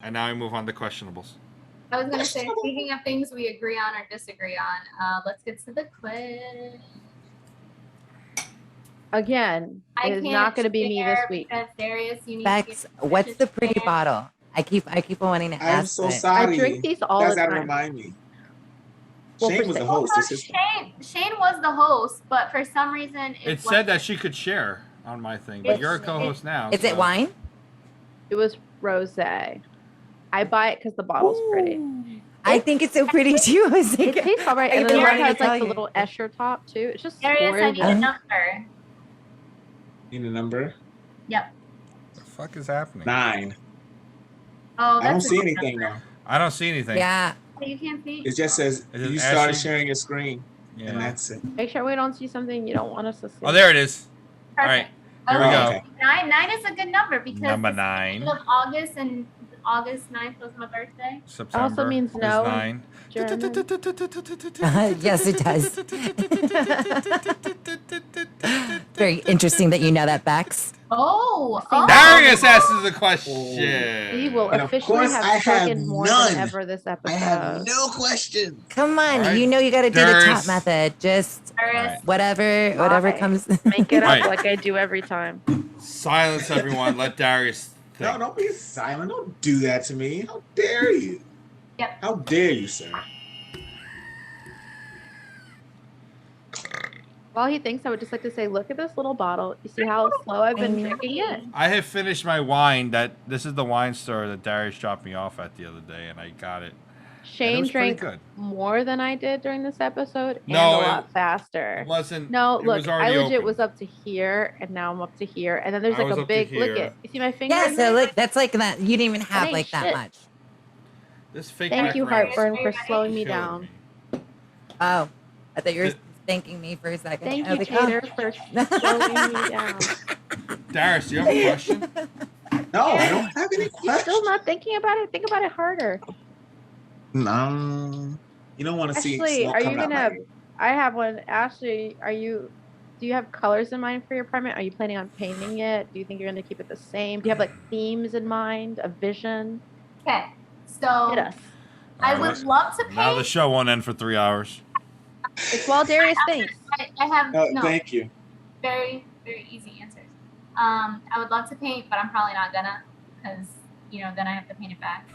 And now we move on to questionables. I was going to say, speaking of things we agree on or disagree on, let's get to the quiz. Again, it's not going to be me this week. Because Darius, you need Bex, to what's the pretty bottle? I keep wanting to ask. I'm so sorry. I drink these all the time. Remind me. Well, Shane was the host. Shane was the host, but for some reason it said that she could share on my thing, but you're a co-host now. Is it wine? It was rosé. I buy it because the bottle's pretty. I think it's so pretty too. It tastes all right, and then it has like the little Escher top too. It's just Darius, I need a number. Need a number? Yep. What the fuck is happening? 9. Oh, I don't see anything now. I don't see anything. Yeah. You can't see. It just says you started sharing your screen, and that's it. Make sure we don't see something you don't want us to see. Oh, there it is. Perfect. All right, here we go. Okay. 9 is a good number because Number it's the 9. end of August, and August 9th was my birthday. September also means no. 9. Yes, it does. Very interesting that you know that, Bex. Oh, Darius asks the question. He will officially have spoken more than ever this episode. I have no question. Come on, Right. you know you got to do the top method. Just whatever comes. Make it up Right. like I do every time. Silence, everyone. Let Darius think. No, don't be silent. Don't do that to me. How dare you? Yep. How dare you, sir? While he thinks, I would just like to say, look at this little bottle. You see how slow I've been drinking it? I have finished my wine. This is the wine store that Darius dropped me off at the other day, and I got it. Shane drank more than I did during this episode, and a lot faster. It wasn't. No, it look, was I legit open. was up to here, and now I'm up to here, and then there's I like was a up to big look here. at. You see my finger? Yeah, so look, that's like that. You didn't even have ain't like that shit. much. This fake. Thank you, background is Heartburn, for slowing me killing down. me. Oh, I thought you were thanking me for a second. Thank I you, was like, Tater, for slowing me down. Darius, do you have a question? No, I don't have any You're questions. still not thinking about it? Think about it harder. No, you don't want to see Ashley, smoke are you coming out gonna? my ear. I have one. Ashley, do you have colors in mind for your apartment? Are you planning on painting it? Do you think you're gonna keep it the same? Do you have like themes in mind, a vision? Okay, so Hit us. I would love to paint. Now the show won't end for 3 hours. It's while Darius thinks. I have no. Thank you. Very, very easy answers. I would love to paint, but I'm probably not gonna, because then I have to paint it back.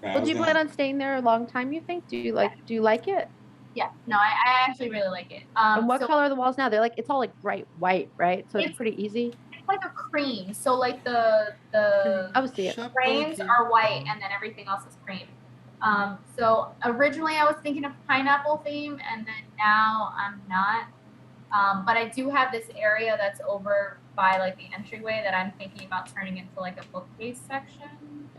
Well, do you plan on staying there a long time? You think? Do you like it? Yeah, no, I actually really like it. And what so color are the walls now? They're like, it's all like bright white, right? So it's pretty easy. It's like a cream. So like the I'll see it. frames are white, and then everything else is cream. So originally I was thinking of pineapple theme, and then now I'm not. But I do have this area that's over by like the entryway that I'm thinking about turning into like a bookcase section.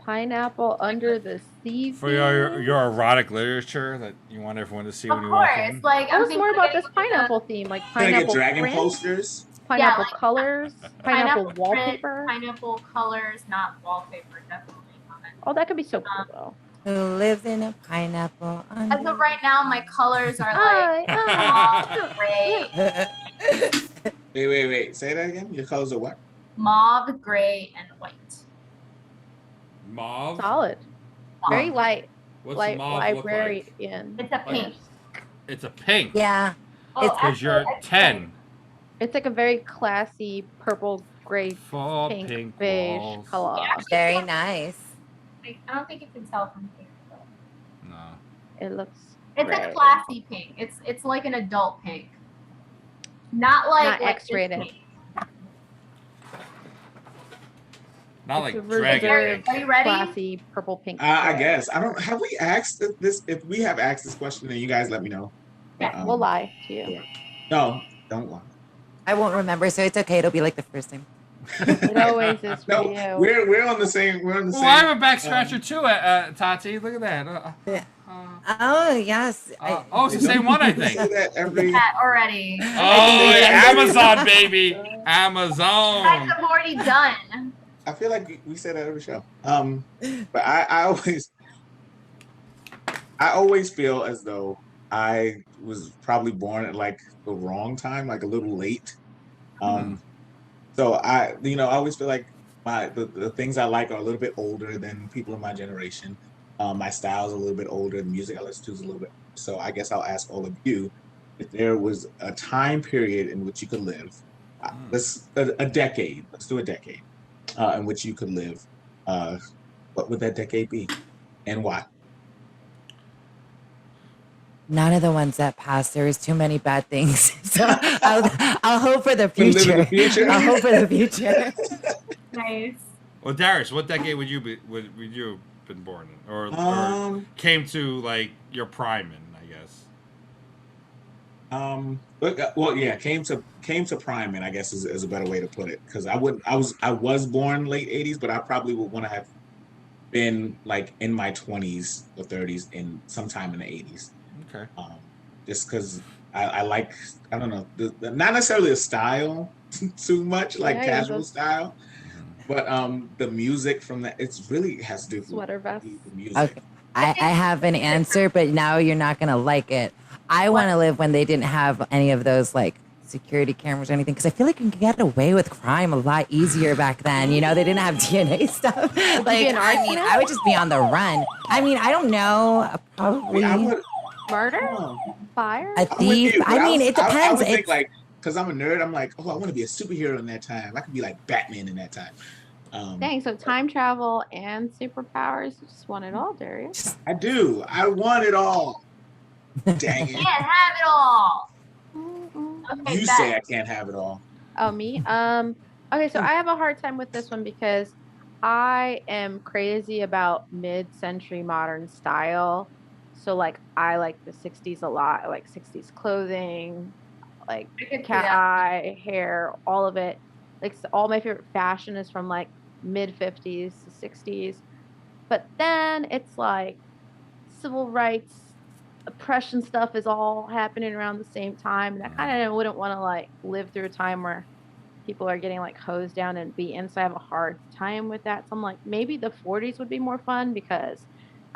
Pineapple under the sea. For your erotic literature that you want everyone to see when you walk in. Like tell us more about this pineapple theme, like pineapple dragon print, posters, pineapple like colors, pineapple print, wallpaper. pineapple colors, not wallpaper, definitely not. Oh, that could be so cool though. Who lives in a pineapple? As of right now, my colors are like mauve, gray, Wait. Say that again. Your colors are what? mauve, gray, and white. Mauve? Solid. Very light. What's light mauve librarian. look like? It's a pink. It's a pink. Yeah. Oh, Because you're 10. It's like a very classy purple, gray, Full pink, beige walls. color. Very nice. I don't think you can tell from here. No. It looks. It's great. a classy pink. It's like an adult pink. Not like Not X-rated. this pink. Not like It's a dragon. reserved, Are you ready? classy purple pink. I guess I don't. Have we asked this? If we have asked this question, then you guys let me know. Yeah, we'll lie to you. No, don't lie. I won't remember, so it's okay. It'll be like the first time. It always is for No, you. we're on the same. We're on the Well, same. I have a back scratcher too, Tati. Look at that. Oh yes. Oh, it's the same one, I think. Say that every. That already. Oh, yeah, Amazon, baby. Amazon. Guys have already done. I feel like we say that every show. But I always feel as though I was probably born at like the wrong time, like a little late. So I always feel like the things I like are a little bit older than people in my generation. My style's a little bit older. The music I listen to is a little bit. So I guess I'll ask all of you if there was a time period in which you could live. Let's a decade. Let's do a decade in which you could live. What would that decade be, and why? None of the ones that passed. There was too many bad things. So I'll hope for the Live in future. the future? I'll hope for the future. Nice. Well, Darius, what decade would you have been born in, or came to like your prime in? I guess. Well, yeah, came to prime, and I guess is a better way to put it, because I was born late '80s, but I probably would want to have been like in my 20s or 30s in sometime in the '80s. Okay. Just because I like, I don't know, not necessarily the style too much, like casual style, but the music from that, it's really has to do with Sweater vest. the music. Okay. I have an answer, but now you're not gonna like it. I want to live when they didn't have any of those like security cameras or anything, because I feel like you can get away with crime a lot easier back then. You know, they didn't have DNA stuff. Like, I mean, I would just be on the run. I mean, I don't know, probably Murder, fire, a thief. I mean, it depends. I would think like, because I'm a nerd, I'm like, oh, I want to be a superhero in that time. I could be like Batman in that time. Dang, so time travel and superpowers. You just want it all, Darius. I do. I want it all. Dang it. Can't have it all. Okay, You say I can't have it all. Oh, me? Okay, so I have a hard time with this one because I am crazy about mid-century modern style. So, like, I like the 60s a lot. I like 60s clothing, like cat eye, hair, all of it. Like, all my favorite fashion is from, like, mid-50s to 60s. But then it's, like, civil rights, oppression stuff is all happening around the same time. And I kind of wouldn't want to, like, live through a time where people are getting, like, hosed down and beaten. So I have a hard time with that. So I'm like, maybe the 40s would be more fun because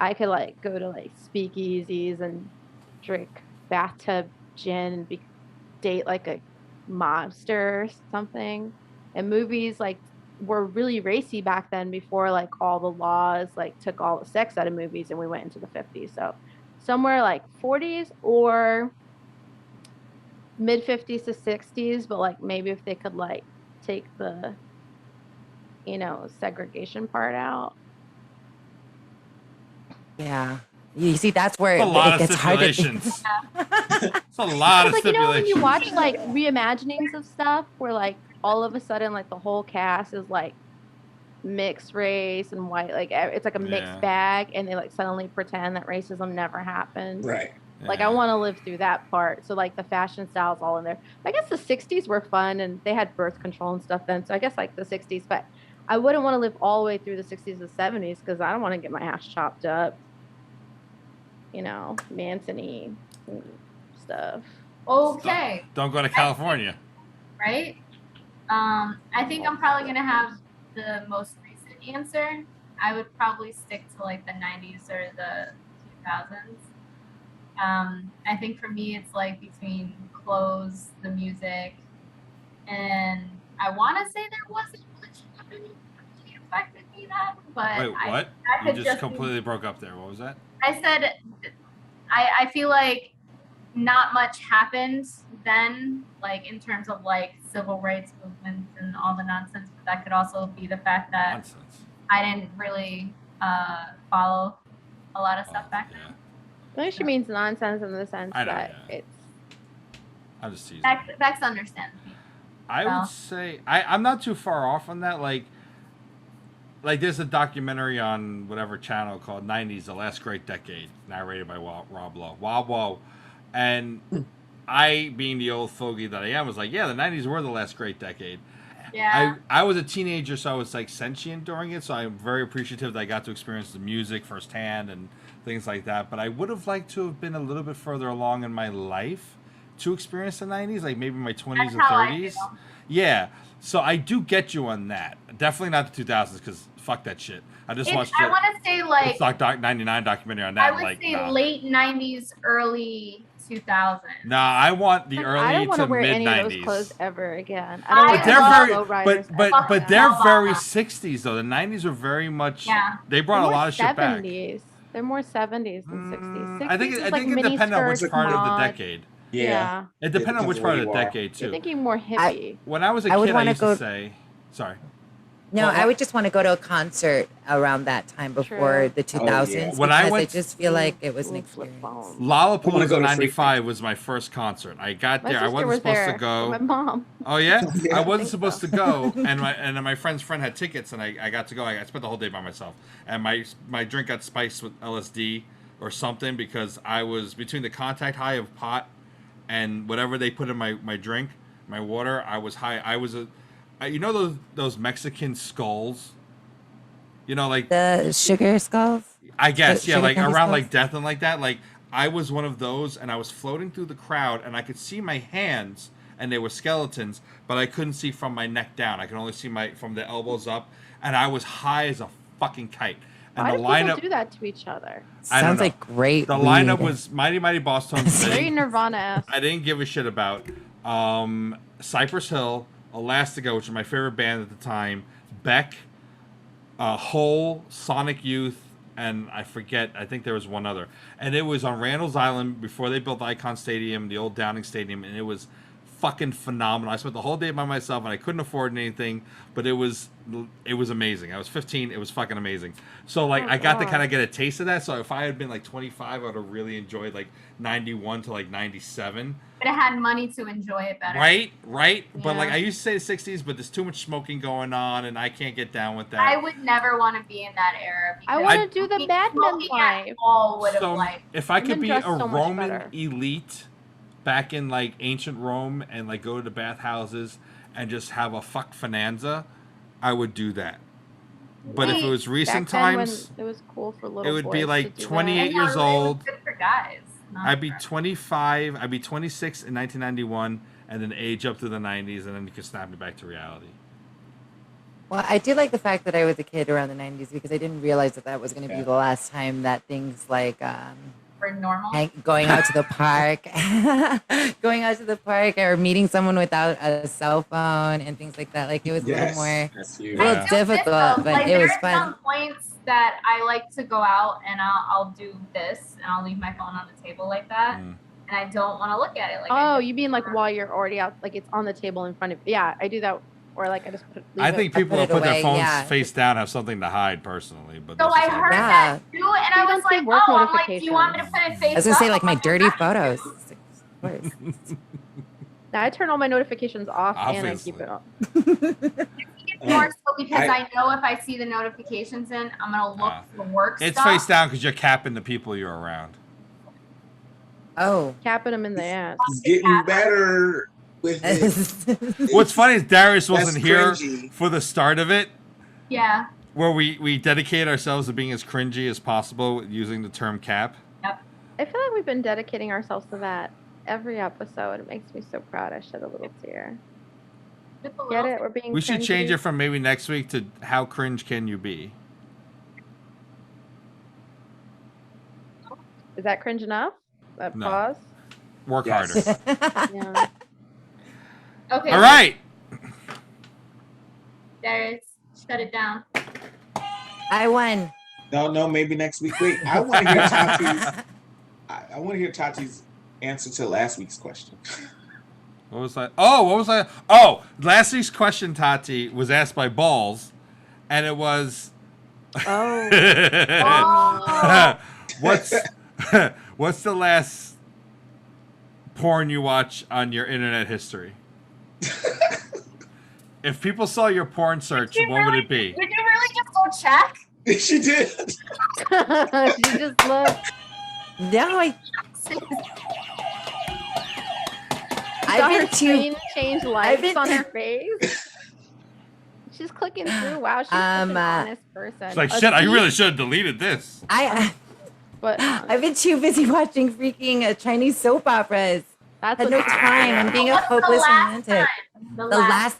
I could, like, go to, like, speakeasies and drink bathtub gin and date, like, a mobster or something. And movies, like, were really racy back then before, like, all the laws, like, took all the sex out of movies and we went into the 50s. So somewhere, like, 40s or mid-50s to 60s, but, like, maybe if they could, like, take the, you know, segregation part out. Yeah. You see, that's where It's a lot it of gets hard to stipulations. It's a lot of Like, you know, when stipulations. you watch, like, reimaginings of stuff where, like, all of a sudden, like, the whole cast is, like, mixed race and white, like, it's like a mixed bag, and they, like, suddenly pretend that racism never happened. Right. Like, I want to live through that part. So, like, the fashion styles all in there. I guess the 60s were fun, and they had birth control and stuff then. So I guess, like, the 60s. But I wouldn't want to live all the way through the 60s and 70s because I don't want to get my ass chopped up. You know, Manson-y stuff. Okay. Don't go to California. Right? I think I'm probably going to have the most recent answer. I would probably stick to, like, the 90s or the 2000s. I think for me, it's like between clothes, the music, and I want to say there wasn't much happening that really affected me then, but Wait, what? I You just completely broke up there. What was that? I said, I feel like not much happened then, like in terms of like civil rights movements and all the nonsense, but that could also be the fact that Nonsense. I didn't really follow a lot of stuff back then. I think she means nonsense in the sense that it's. I'm just teasing. That's understandable. I would say I'm not too far off on that. Like there's a documentary on whatever channel called '90s: The Last Great Decade, narrated by Rob Lowe. Wow. And I, being the old fogey that I am, was like, yeah, the '90s were the last great decade. Yeah. I was a teenager, so I was like sentient during it. So I'm very appreciative that I got to experience the music firsthand and things like that. But I would have liked to have been a little bit further along in my life to experience the '90s, like maybe my 20s or 30s. Yeah. So I do get you on that. Definitely not the 2000s, because fuck that shit. I just It's, watched I the want to say like Woodstock 99 documentary on that. I I'm would like, say nah. late 90s, early 2000s. Nah, I want the I early don't want to to wear mid any of those clothes 90s. ever again. I I don't But want they're love very, low riders but ever but again. they're Love very that. 60s though. The 90s were very much. Yeah. They brought a They're more lot of shit back. 70s. They're more 70s than 60s. 60s I think is it like mini depended on which skirts, part of the mod. decade. Yeah. It depended on depends which on part where of the you are. decade You're too. thinking more hippie. When I was a I would kid, I wanna used go- to say, sorry. No, Well, I would just want to go to a concert around that time before True. the 2000s When I because I went- just feel like it was an Little flip experience. phones. I wanna Lollapalooza go to '95 was my first concert. I got My there. I sister wasn't was supposed there. to go. My mom. Oh yeah? Yeah. I I wasn't think supposed so. to go, and my friend's friend had tickets, and I got to go. I spent the whole day by myself, and my drink got spiced with LSD or something because I was between the contact high of pot and whatever they put in my drink, my water. I was high. You know those Mexican skulls. You know, like The sugar skulls? I guess, yeah, sugar like candy around skulls? like death and like that. Like I was one of those, and I was floating through the crowd, and I could see my hands, and they were skeletons, but I couldn't see from my neck down. I could only see from the elbows up, and I was high as a fucking kite. And Why the do lineup, people do that to each other? I don't Sounds know. like great. The lineup weed. was Mighty Mighty Boss Tones. Very Nirvana-esque. I didn't give a shit about. Cypress Hill, Elastica, which was my favorite band at the time, Beck, Hole, Sonic Youth, and I forget, I think there was one other. And it was on Randall's Island before they built Icon Stadium, the old Downing Stadium, and it was fucking phenomenal. I spent the whole day by myself, and I couldn't afford anything, but it was amazing. I was 15. It was fucking amazing. So like Oh, I got to God. kind of get a taste of that. So if I had been like 25, I would have really enjoyed like 91 to like 97. But I had money to enjoy it better. Right. But like Yeah. I used to say the 60s, but there's too much smoking going on, and I can't get down with that. I would never want to be in that era. I because want to do the smoking- Mad Men smoking at life. all would have So like. if I could Women be a dress so much Roman better. elite back in like ancient Rome and like go to the bathhouses and just have a fuck finanza, I would do that. But if it was recent Back then when times, it was cool for little it would be boys like to do 28 that. years No, it was old. good for guys. not I'd be for- 25. I'd be 26 in 1991, and then age up through the 90s, and then you can snap me back to reality. Well, I do like the fact that I was a kid around the 90s because I didn't realize that was going to be Yeah. the last time that things like for normal. going out to the park, or meeting someone without a cell phone and things like that. Like it was a Yes, little more. that's huge. Yeah. I Well, still miss difficult, those. but Like, it was there are fun. some points that I like to go out and I'll do this and I'll leave my phone on the table like that, Mm. and I don't want to look at it. Like Oh, I you mean like while you're already out, like it's on the table in front of? Yeah, I do that. Or like I just leave I it. think I people put who it put their away, phones yeah. face down have something to hide personally. But So that's I just heard how- Yeah. that too, and I They was don't see like, work oh, I'm like, do you want me to put it face I was gonna say up? like my I'm dirty "Not photos. really." Of course. Now I turn all my notifications off and I Obviously. keep it up. It's more so because I- I know if I see the notifications in, I'm gonna look Ah. for work It's stuff. face down because you're capping the people you're around. Oh. Capping them in the ass. It's getting better with it. What's funny is Darius That's wasn't here cringy. for the start of it, Yeah. where we dedicate ourselves to being as cringy as possible using the term cap. I feel like we've been dedicating ourselves to that every episode. It makes me so proud. I shed a little tear. Just a Get little it? We're being. We should change cringy. it from maybe next week to how cringe can you be? Is that cringe enough? That No. pause. Work Yes. harder. Yeah. Okay. All right. Darius, shut it down. I won. No, maybe next week. Wait, I want to hear Tati's. I want to hear Tati's answer to last week's question. What was that? Oh, what was that? Oh, last week's question, Tati, was asked by Balls, and it was, Oh. Oh. what's the last porn you watch on your internet history? If people saw your porn search, Did you what would really- it be? Did you really just go check? She did. She just looked. No, Saw I've her been too. screen change lights been- on her face. She's clicking through. Wow, she's such an honest person. It's like, A shit, I thief, really should have deleted this. But I've been too busy watching freaking Chinese soap operas. that's Had no what's- time. I'm being a What's the hopeless last romantic. time? The last.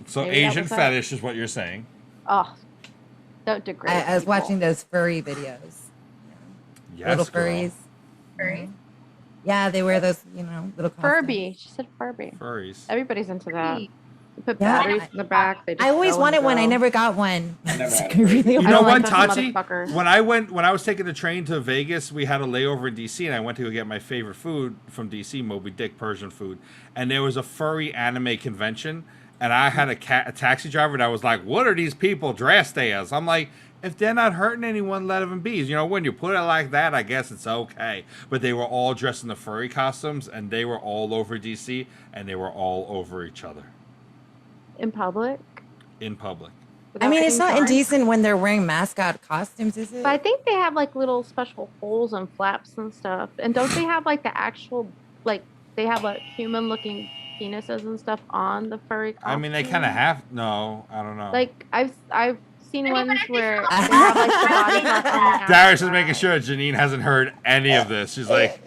So Maybe that Asian was that. fetish is what you're saying. Oh, Don't degrade. I was people. watching those furry videos. Yes, Little girl. furries. Furries. Yeah, they wear those, little costumes. Furby. She said Furby. Furries. Everybody's into that. Furry. You put Yeah, batteries in the back. They just I always go and wanted one. I go. never got one. I never had a I furry. really You I know don't what, like those Tati? motherfuckers. When I was taking the train to Vegas, we had a layover in DC, and I went to go get my favorite food from DC, Moby Dick Persian food, and there was a furry anime convention, and I had a taxi driver that was like, "What are these people dressed as?" I'm like, if they're not hurting anyone, let them be. You know, when you put it like that, I guess it's okay. But they were all dressed in the furry costumes, and they were all over DC, and they were all over each other In public. in public. I mean, it's without not being indecent when they're wearing mascot costumes, is it? But I think they have like little special holes and flaps and stuff. And don't they have like the actual, like, they have like human looking penises and stuff on the furry costume? I mean, they kind of have. No, I don't know. Like, I've seen I mean, ones but I think where for, they like, have like the body part on the Darius is making outside. sure Janine hasn't heard any of this. She's like,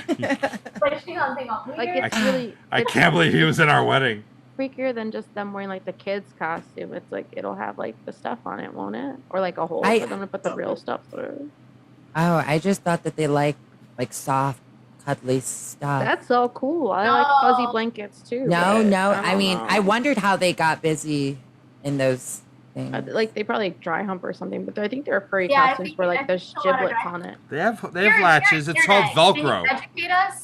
But she don't think I'm Like, weird. it's really. I it's can't believe he was in our wedding. freakier than just them wearing like the kids' costume. It's like it'll have like the stuff on it, won't it? Or like a hole I- for them to put the real stuff through. Oh, I just thought that they like soft, cuddly stuff. That's so cool. I like fuzzy No. blankets too. no, but no. I I don't mean, know. I wondered how they got busy in those things. Like they probably dry hump or something, but I think there are furry Yeah, I costumes think- where I like there's think a lot of giblets dry- on it. They have You're- latches. you're It's called internet. Can Velcro. you educate us?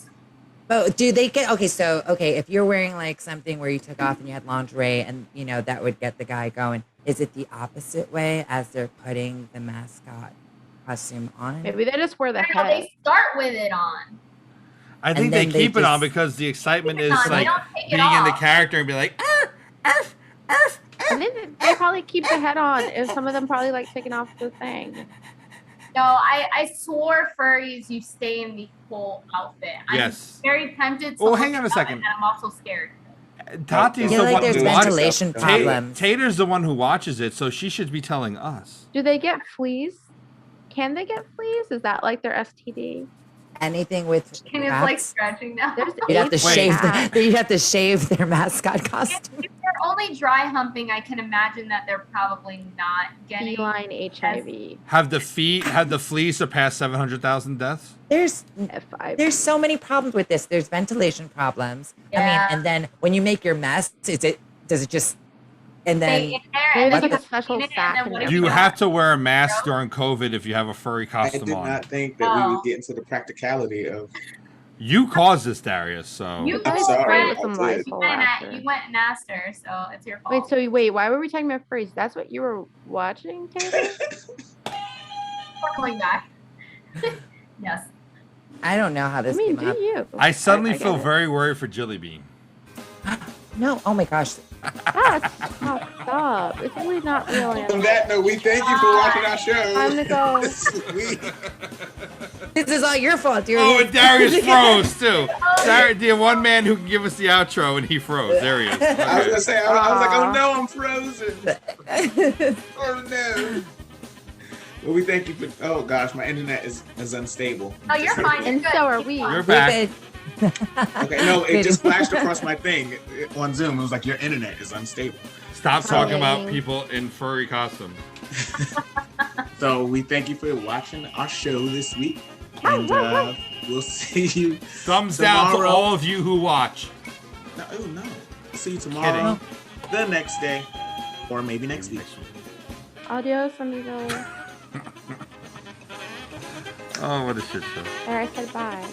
But do they get okay? So if you're wearing like something where you took off and you had lingerie, and that would get the guy going. Is it the opposite way as they're putting the mascot costume on? Maybe they just wear the No, head. they start with it on. I think And they then they keep it on just- because the excitement Keep is it on. They like don't take it being in the off. character and be like, And then they probably keep the head on. If some of them probably like taking off the thing. No, I swore furries you stay in the whole outfit. I'm Yes. very tempted to Well, look hang on a it up, second. and I'm also scared. Tati's I the feel like one there's who watches. ventilation problems. Tater's the one who watches it, so she should be telling us. Do they get fleas? Can they get fleas? Is that like their STD? Anything with And it's like rats? stretching now. There's You'd have to AIDS Wait. shave. cats. You'd have to shave their mascot costume. If they're only dry humping, I can imagine that they're probably not getting. Feline HIV. Have the fleas surpassed 700,000 deaths? There's F5. so many problems with this. There's ventilation problems. Yeah. I mean, and then when you make your mess, does it just and Stay then in there, Maybe and there's then like a you special clean it, sack and then in what there. if You don't? have to wear a mask during COVID if you have a furry I costume did on. not think that we Oh. would get into the practicality of. You caused this, Darius. So You I'm guys sorry, with some I did. Lysol You after. went and asked her, so it's your fault. Wait, why were we talking about furries? That's what you were watching, Tater? Circling back. Yes. I don't know how I this mean, came do up. you? I suddenly get feel it. very worried for Jilly Bean. No, oh my gosh. That's fucked up. It's really not real. On Animals. that note, we thank you for watching our show. Time to go. This is all your fault, dear. Oh, and Darius froze too. Darius, the one man who can give us the outro, and he froze. There he is. I was Okay. gonna say, I was like, oh no, I'm frozen. Oh no. Well, we thank you for. Oh gosh, my internet is unstable. Oh, you're fine. And so are we. You're back. Okay, no, it just flashed across my thing on Zoom. It was like your internet is unstable. Stop talking about Fine. people in furry costumes. So we thank you for watching our show this week, and we'll see you. Thumbs down to Tomorrow. all of you who watch. No, oh no, see you tomorrow, the next day, or maybe next week. Adios, amigo. Oh, what a shit show. There, I said bye.